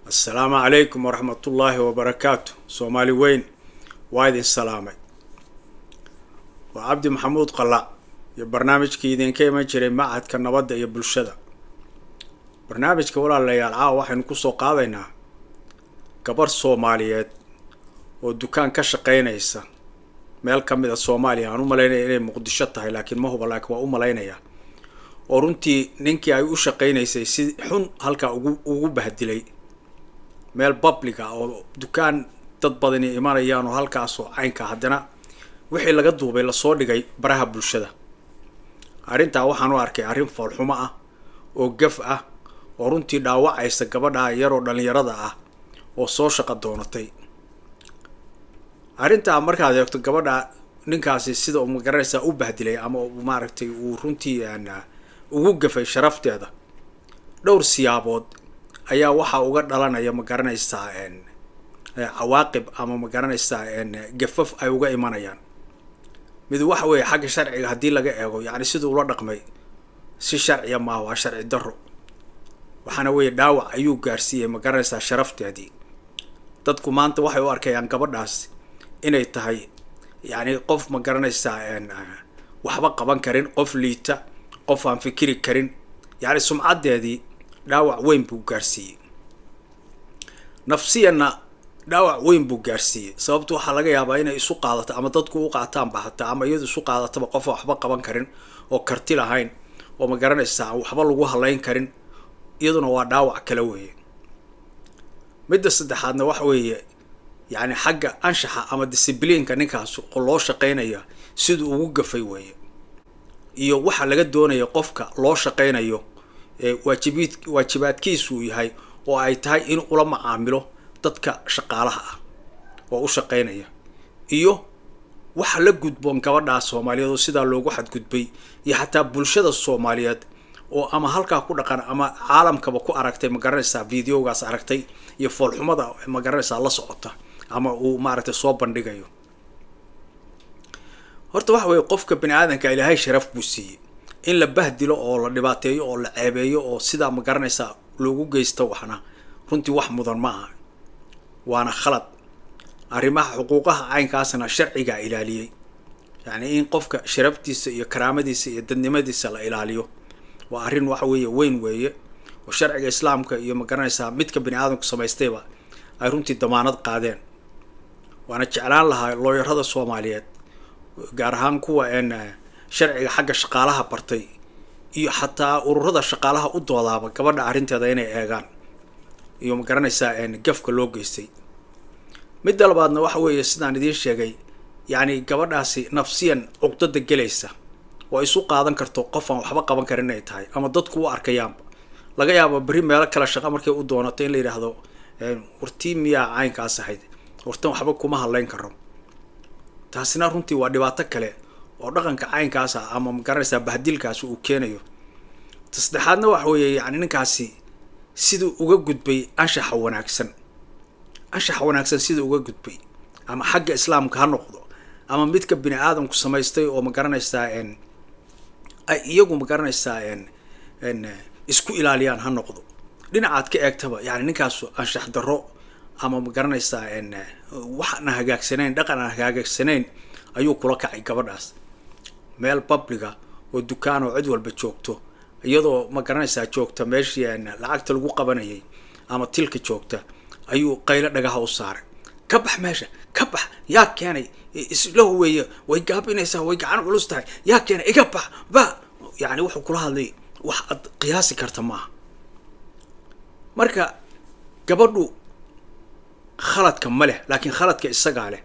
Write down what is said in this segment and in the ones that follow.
السلام عليكم ورحمة الله وبركاته. صومالي وين وايد السلامي وعبد محمود قلاع يا برنامج كيدين كيما جري معهد كنبض يا بلشدة برنامج كولا اللي يلعاه واحد نكسو قاضينا كبر صوماليات ودكان كشقينيسا meel ka mid ah Soomaaliya aan u maleynay inay Muqdisho tahay laakiin ma hubo laakiin waa u maleynaya oo runtii ninkii ay u shaqeynaysay si xun halka ugu bahdilay meel public ah oo dukaan dad badan imanayaan oo halkaas oo caynka hadana wixii laga duubay la soo dhigay baraha bulshada arinta waxaan u arkay arin foolxumo ah oo gaf ah oo runtii dhaawacaysa gabadha yar oo dhalinyarada ah oo soo shaqo doonatay arinta markaad eegto gabadha ninkaasi sida uu magaranaysa u bahdilay ama maaragtay uu runtii ugu gafay sharafteeda dhowr siyaabood ayaa waxa uga dhalanaya magaranaysa cawaaqib ama magaranaysa gafaf ay uga imanayaan mid waxa weeye xagga sharciga hadii laga eego yani sida uu la dhaqmay si sharciya ma waa sharci darro waxana weeye dhaawac ayuu gaarsiiyay magaranaysa sharafteedii dadku maanta waxay u arkayaan gabadhaas inay tahay yani qof ma garanaysa waxba qaban karin qof liita qof aan fikiri karin yani sumcadeedii dhaawac weyn buu gaarsiiyay nafsiyana dhaawac weyn buu gaarsiiyay sababtoo waxa laga yaabaa inay isu qaadato ama dadku u qaataan baxta ama iyadu isu qaadato qof waxba qaban karin oo karti lahayn oo ma garanaysa waxba lagu haleyn karin iyaduna waa dhaawac kala weeye midda saddexaadna wax weeye يعني حاجة أنشحة أما ديسيبلين كنيكاس لoo shaqeynaya sidoo ugu gafay weeye iyo waxa laga doonayo qofka loo shaqeynayo waajibaadkiisu yahay oo ay tahay in uu la macaamilo dadka shaqaalaha ah oo u shaqeynaya iyo waxa la gudboon gabadha Soomaaliyeed sida loogu xadgudbay iyo xataa bulshada Soomaaliyeed oo ama halka ku dhaqan ama caalamkaba ku aragtay ma garanaysa videogaas aragtay iyo foolxumada ma garanaysa la socota ama uu maaragtay soo bandhigayo horta waxa weeye qofka bini aadanka Ilaahay sharaf buu siiyay in la bahdilo oo la dhibaateeyo oo la ceebeeyo oo sida ma garanaysa loogu geysto waxna runtii wax mudan ma aha waana khalad arrimaha xuquuqaha caynkaasna sharciga ilaaliyay yani in qofka sharaftiisa iyo karaamadiisa iyo dadnimadiisa la ilaaliyo waa arrin waxa weeye weeye oo sharciga islaamka iyo ma garanaysa midka bini aadanku samaystayba ay runtii damaanad qaadeen waana jeclaan lahaa looyarada Soomaaliyeed gaar ahaan kuwa sharciga xagga shaqaalaha bartay iyo xataa ururada shaqaalaha u doodaaba gabadha arinteeda inay eegaan iyo ma garanaysa gafka loo geystay midda labaadna waxa weeye sidaan idin sheegay yani gabadhaasi nafsiyan uqdada galaysa oo isu qaadan karto qof aan waxba qaban karin ay tahay ama dadku u arkayaan laga yaabo bari meel kala shaqo markay u doonato in la yiraahdo wartiimiya caynkaas ahayd wartan waxba kuma hadlayn karo taasina runtii waa dhibaato kale oo dhaqanka caynkaas ah ama ma garanaysa bahdilkaas uu keenayo tasdaxaadna wax weeye yani ninkaasi sidoo uga gudbay anshaxa wanaagsan sidoo uga gudbay ama xagga islaamka ha noqdo ama midka bini aadamku samaystay oo ma garanaysa ay iyagu ma garanaysa isku ilaaliyaan ha noqdo dhinacaad ka eegtaba yani ninkaas anshax darro ama ma garanaysa waxna hagaagsanayn dhaqan aan hagaagsanayn ayuu kula kacay gabadhaas meel public ah oo dukaan oo cid walba joogto iyadoo ma garanaysa joogta meeshii lacagta lagu qabanayay ama tilka joogta ayuu qaylo dhagaha u saaray ka bax meesha ka bax yaa keenay isla weeye way gaabinaysaa way gacan culus tahay yaa keenay iga bax ba yani wuxuu kula hadlay wax qiyaasi karta maaha marka gabadhu khaladka ma leh laakiin khaladka isaga leh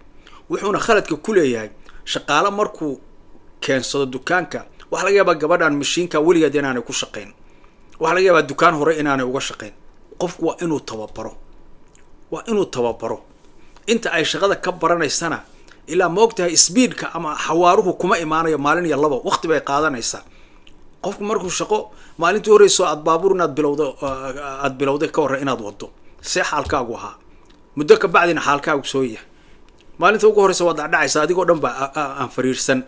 wuxuuna khaladka ku leeyahay shaqaale markuu keensado dukaanka wax laga yaabaa gabadhan mashiinka waligeed inaanay ku shaqeyn wax laga yaabaa dukaan hore inaanay uga shaqeyn qofku waa inuu tababaro inta ay shaqada ka baranaysana ilaa ma ogtahay speedka ama xawaaruhu kuma imaanayo maalin iyo labo waqti bay qaadanaysaa qofku markuu shaqo maalintii horeyso aad baabuur inaad bilowday ka hor inaad wado see xaalkaagu ahaa muddo ka bacdina xaalkaagu soo yahay maalinta ugu horeysa waad dhacaysaa adigoo dhan ba aan fariirsan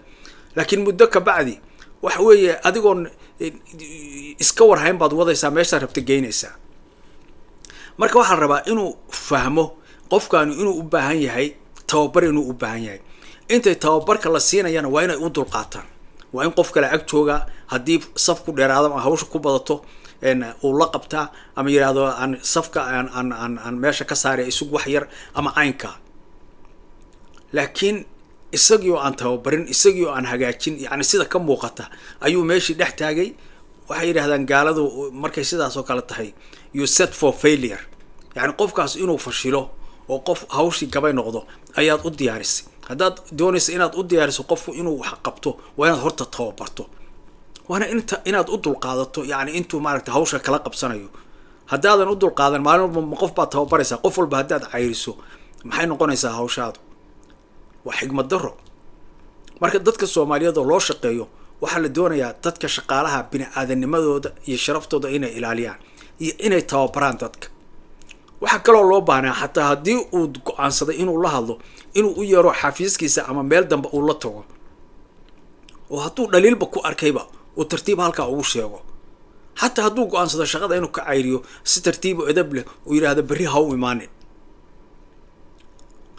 laakiin muddo ka bacdi waxa weeye adigoon iska warhayn baad wadaysaa meesha rabta geynaysaa marka waxaa la rabaa inuu fahmo qofkaanu inuu u baahan yahay tababar, inuu u baahan yahay. intay tababarka la siinayana waa inay u dulqaataan. waa in qof kale ag jooga haddii safku dheeraado ama hawsha ku badato uu la qabtaa ama yidhaahdo aan safka aan meesha ka saaraya isugu wax yar ama caynka. laakiin isagii oo aan tababarin, isagii oo aan hagaajin, yani sida ka muuqata ayuu meeshii dhex taagay. waxay yidhahdaan gaaladu markay sidaas oo kale tahay, you set for failure, yani qofkaas inuu fashilo oo qof hawshii gabay noqdo ayaad u diyaarisay. haddaad doonaysa inaad u diyaariso qofku inuu wax qabto waa inaad horta tababarto, waana inaad u dulqaadato, yani intuu maaragta hawsha kala qabsanayo. haddaadan u dulqaadan maalin walba qof baad tababaraysaa, qof walba haddaad cayriso maxay noqonaysaa hawshaadu? waa xigmad daro. marka dadka Soomaaliyeed oo loo shaqeeyo waxaa la doonayaa dadka shaqaalaha bini'aadanimadooda iyo sharaftooda inay ilaaliyaan iyo inay tababaraan dadka. waxaa kaloo loo baahnaa xataa haddii uu go'aansaday inuu la hadlo, inuu u yeero xafiiskiisa ama meel dambe uu la tago, oo hadduu dhaliilba ku arkayba uu tartiib halkaa ugu sheego. xataa hadduu go'aansado shaqada inuu ka cayriyo, si tartiib oo edab leh uu yidhaahdo berri ha u imaanin,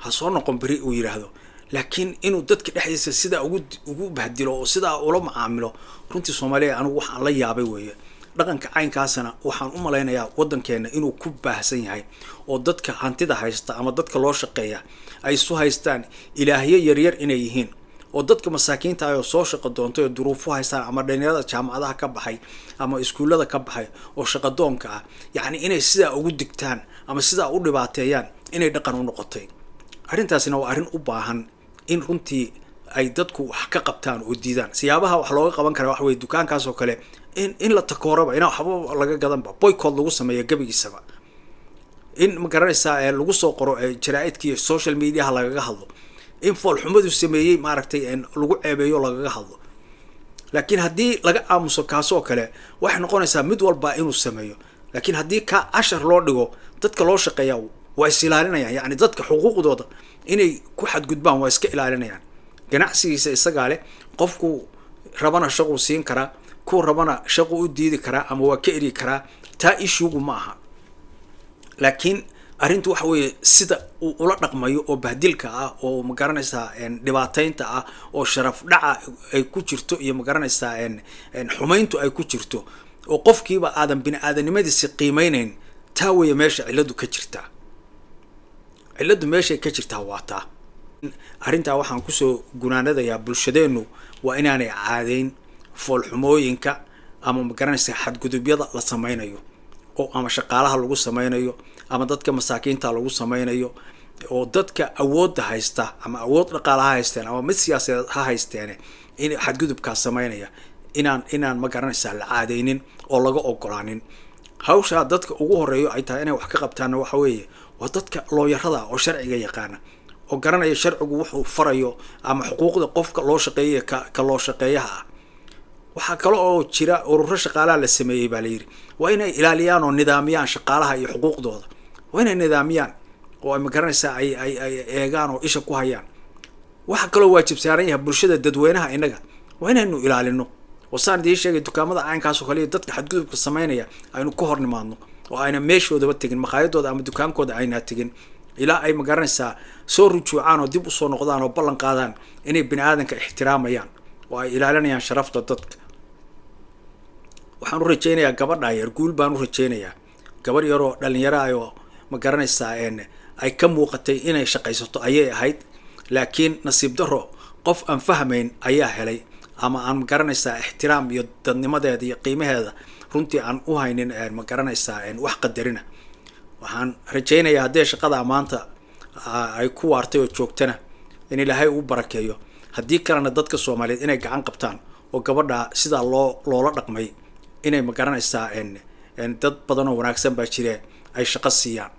ha soo noqon berri uu yidhaahdo. laakiin inuu dadka dhexdiisa sidaa ugu bahdilo oo sidaa ula macaamilo, runtii Soomaaliya anigu waxaan la yaabay weeye. dhaqanka caynkaasna waxaan u malaynayaa waddankeena inuu ku baahsan yahay, oo dadka hantida haysta ama dadka loo shaqeeya ay isu haystaan ilaahyo yaryar inay yihiin, oo dadka masaakiinta ah oo soo shaqo doontay oo duruufo haystaan ama dhalinyarada jaamacadaha ka baxay ama iskuullada ka baxay oo shaqadoonka ah, yacni inay sidaa ugu digtaan ama sidaa u dhibaateeyaan inay dhaqan u noqotay. arrintaasina waa arrin u baahan in runtii ay dadku wax ka qabtaan oo diidaan. siyaabaha wax looga qaban kara waxa weeye dukaankaas oo kale in la takooraba, inaa waxba laga gadanba, boycott lagu sameeyo gabigiisaba, in ma garanaysaa lagu soo qoro jaraa'idkii social mediaha lagaga hadlo, in foolxumadu sameeyey maaragtay lagu ceebeeyo lagaga hadlo. laakiin haddii laga aamuso kaasoo kale waxay noqonaysaa mid walba inuu sameeyo. laakiin haddii ka cashar loo dhigo, dadka loo shaqeeya waa is ilaalinayaan, yani dadka xuquuqdooda inay ku xadgudbaan waa iska ilaalinayaan. ganacsigiisa isagaa leh, qofku rabana shaquu siin karaa, ku rabana shaqu u diidi karaa ama waa ka eri karaa, taa ishuugu ma aha. laakiin arrintu waxa weeye sida uu ula dhaqmayo oo bahdilka ah oo ma garanaysaa dhibaataynta ah oo sharaf dhaca ay ku jirto iyo ma garanaysaa xumayntu ay ku jirto oo qofkiiba aadan bini'aadanimadiisa qiimeynayn, taa weeye meesha cilladu ka jirtaa. cilladu meeshay ka jirtaa waa taa. arrintaa waxaan kusoo gunaanadayaa bulshadeennu waa inaanay caadayn foolxumooyinka ama ma garanaysaa xadgudubyada la samaynayo, oo ama shaqaalaha lagu samaynayo ama dadka masaakiinta lagu samaynayo, oo dadka awoodda haysta ama awood dhaqaale ha haysteen ama mid siyaasadeed ha haysteene in xadgudubkaas samaynaya inaan ma garanaysaa la caadaynin oo laga ogolaanin. hawshaa dadka ugu horeeyo ay tahay inay wax ka qabtaanna waxa weeye waa dadka looyarada oo sharciga yaqaana, oo garanaya sharcigu wuxuu farayo ama xuquuqda qofka loo shaqeeyo ka loo shaqeeyaha ah. waxaa kale oo jira ururo shaqaalaha la sameeyey baa la yidhi, waa inay ilaaliyaan oo nidaamiyaan shaqaalaha iyo xuquuqdooda, waa inay nidaamiyaan oo ay ma garanaysaa ay eegaan oo isha ku hayaan. waxaa kaloo waajib saaran yahay bulshada dadweynaha innaga waa inaynu ilaalino, oo saan idiin sheegay dukaamada caynkaas oo kale dadka xadgudubka samaynaya aynu ka hor nimaadno oo ayna meeshoodaba tegin, maqaayadooda ama dukaankooda ayna tegin, ilaa ay ma garanaysaa soo rujuucaan oo dib usoo noqdaan oo ballan qaadaan inay bini'aadanka ixtiraamayaan oo ay ilaalinayaan sharafta dadka. waxaan u rajaynayaa gabadha yar, guul baan u rajaynayaa, gabar yaroo dhalinyaro ah oo ma garanaysaa ay ka muuqatay inay shaqaysato ayay ahayd, laakiin nasiib daro qof aan fahmayn ayaa helay ama aan ma garanaysaa ixtiraam iyo dadnimadeeda iyo qiimaheeda runtii aan u haynin ma garanaysaa wax qadarina. waxaan rajaynayaa haddii shaqada maanta ay ku waartay oo joogtana in ilaahay uu barakeeyo, haddii kalena dadka Soomaaliyeed inay gacan qabtaan oo gabadha sidaa loola dhaqmay inay ma garanaysaa dad badan oo wanaagsan baa jireen ay shaqo siiyaan.